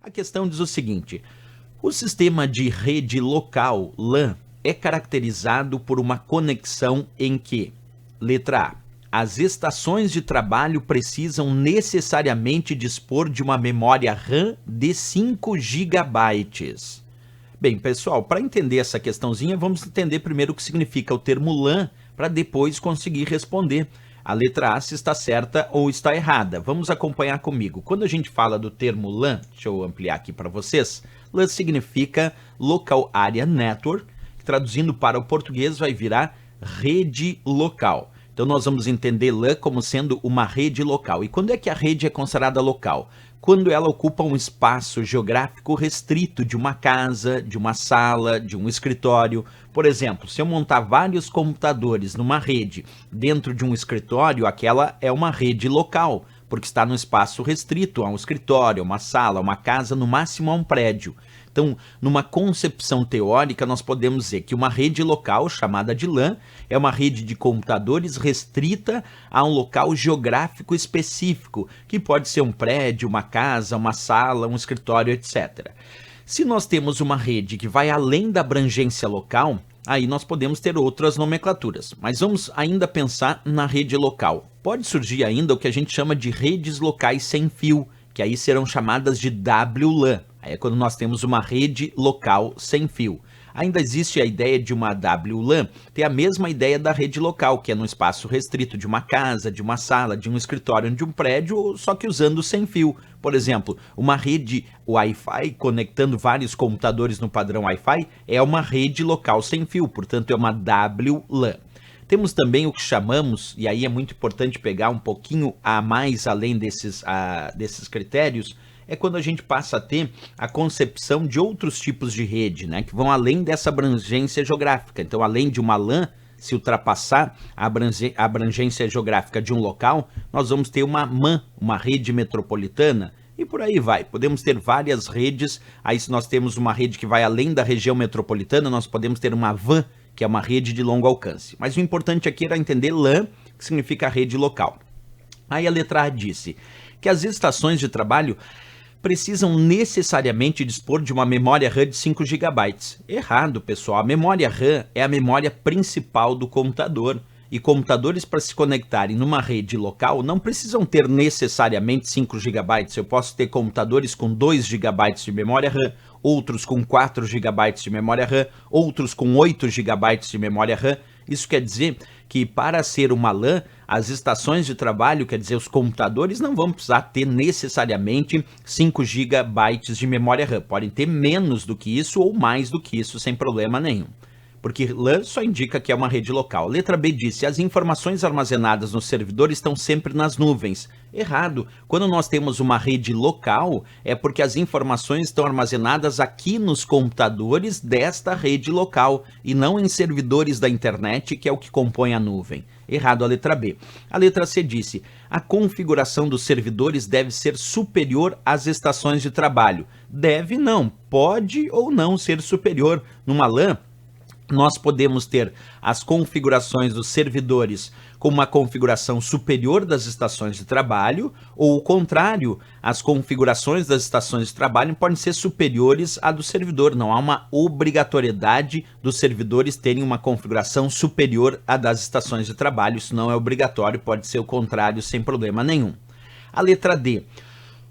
A questão diz o seguinte: o sistema de rede local, LAN, é caracterizado por uma conexão em que, letra A, as estações de trabalho precisam necessariamente dispor de uma memória RAM de 5 gigabytes. Bem, pessoal, para entender essa questãozinha, vamos entender primeiro o que significa o termo LAN, para depois conseguir responder a letra A se está certa ou está errada. Vamos acompanhar comigo. Quando a gente fala do termo LAN, deixa eu ampliar aqui para vocês, LAN significa Local Area Network, que traduzindo para o português vai virar rede local. Então nós vamos entender LAN como sendo uma rede local. E quando é que a rede é considerada local? Quando ela ocupa um espaço geográfico restrito de uma casa, de uma sala, de um escritório. Por exemplo, se eu montar vários computadores numa rede dentro de um escritório, aquela é uma rede local, porque está num espaço restrito a um escritório, a uma sala, a uma casa, no máximo a um prédio. Então, numa concepção teórica, nós podemos dizer que uma rede local, chamada de LAN, é uma rede de computadores restrita a um local geográfico específico, que pode ser um prédio, uma casa, uma sala, um escritório, etc. Se nós temos uma rede que vai além da abrangência local, aí nós podemos ter outras nomenclaturas. Mas vamos ainda pensar na rede local. Pode surgir ainda o que a gente chama de redes locais sem fio, que aí serão chamadas de WLAN. Aí é quando nós temos uma rede local sem fio. Ainda existe a ideia de uma WLAN, tem a mesma ideia da rede local, que é num espaço restrito de uma casa, de uma sala, de um escritório, de um prédio, só que usando sem fio. Por exemplo, uma rede Wi-Fi conectando vários computadores no padrão Wi-Fi é uma rede local sem fio, portanto é uma WLAN. Temos também o que chamamos, e aí é muito importante pegar um pouquinho a mais além desses critérios, é quando a gente passa a ter a concepção de outros tipos de rede, né, que vão além dessa abrangência geográfica. Então, além de uma LAN, se ultrapassar a abrangência geográfica de um local, nós vamos ter uma MAN, uma rede metropolitana, e por aí vai. Podemos ter várias redes. Aí, se nós temos uma rede que vai além da região metropolitana, nós podemos ter uma WAN, que é uma rede de longo alcance. Mas o importante aqui era entender LAN, que significa rede local. Aí a letra A disse que as estações de trabalho precisam necessariamente dispor de uma memória RAM de 5 GB. Errado, pessoal. A memória RAM é a memória principal do computador. E computadores, para se conectarem numa rede local, não precisam ter necessariamente 5 GB. Eu posso ter computadores com 2 GB de memória RAM, outros com 4 GB de memória RAM, outros com 8 GB de memória RAM. Isso quer dizer que para ser uma LAN, as estações de trabalho, quer dizer, os computadores não vão precisar ter necessariamente 5 GB de memória RAM. Podem ter menos do que isso ou mais do que isso, sem problema nenhum. Porque LAN só indica que é uma rede local. Letra B disse: as informações armazenadas no servidor estão sempre nas nuvens. Errado. Quando nós temos uma rede local, é porque as informações estão armazenadas aqui nos computadores desta rede local e não em servidores da internet, que é o que compõe a nuvem. Errado a letra B. A letra C disse: a configuração dos servidores deve ser superior às estações de trabalho. Deve não, pode ou não ser superior. Numa LAN, nós podemos ter as configurações dos servidores com uma configuração superior das estações de trabalho, ou o contrário, as configurações das estações de trabalho podem ser superiores à do servidor. Não há uma obrigatoriedade dos servidores terem uma configuração superior à das estações de trabalho. Isso não é obrigatório, pode ser o contrário sem problema nenhum. A letra D.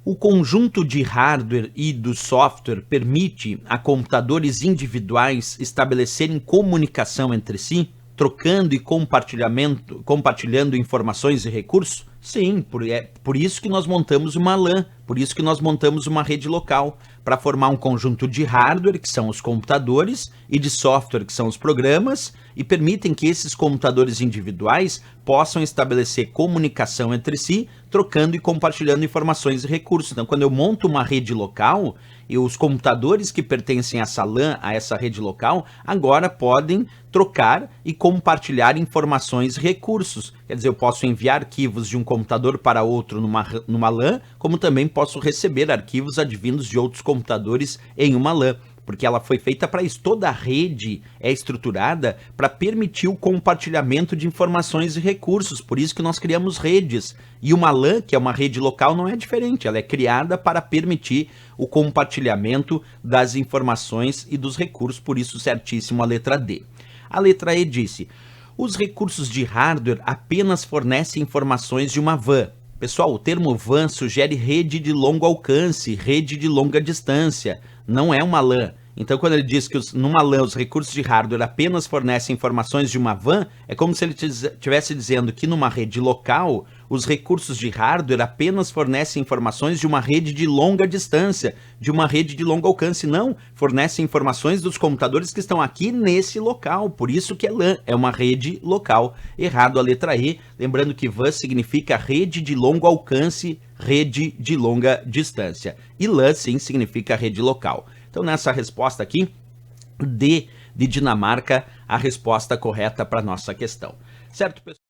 O conjunto de hardware e do software permite a computadores individuais estabelecerem comunicação entre si, trocando e compartilhando informações e recursos? Sim, por isso que nós montamos uma LAN, por isso que nós montamos uma rede local, para formar um conjunto de hardware, que são os computadores, e de software, que são os programas, e permitem que esses computadores individuais possam estabelecer comunicação entre si, trocando e compartilhando informações e recursos. Então, quando eu monto uma rede local, os computadores que pertencem a essa LAN, a essa rede local, agora podem trocar e compartilhar informações e recursos. Quer dizer, eu posso enviar arquivos de um computador para outro numa LAN, como também posso receber arquivos advindos de outros computadores em uma LAN. porque ela foi feita para isso. Toda a rede é estruturada para permitir o compartilhamento de informações e recursos, por isso que nós criamos redes. E uma LAN, que é uma rede local, não é diferente, ela é criada para permitir o compartilhamento das informações e dos recursos, por isso certíssimo a letra D. A letra E disse: os recursos de hardware apenas fornecem informações de uma WAN. Pessoal, o termo WAN sugere rede de longo alcance, rede de longa distância, não é uma LAN. Então, quando ele diz que numa LAN os recursos de hardware apenas fornecem informações de uma WAN, é como se ele estivesse dizendo que numa rede local, os recursos de hardware apenas fornecem informações de uma rede de longa distância, de uma rede de longo alcance. Não, fornecem informações dos computadores que estão aqui nesse local. Por isso que é LAN, é uma rede local. Errado a letra E, lembrando que WAN significa rede de longo alcance, rede de longa distância. E LAN, sim, significa rede local. Então, nessa resposta aqui, D de Dinamarca, a resposta correta para a nossa questão. Certo, pessoal?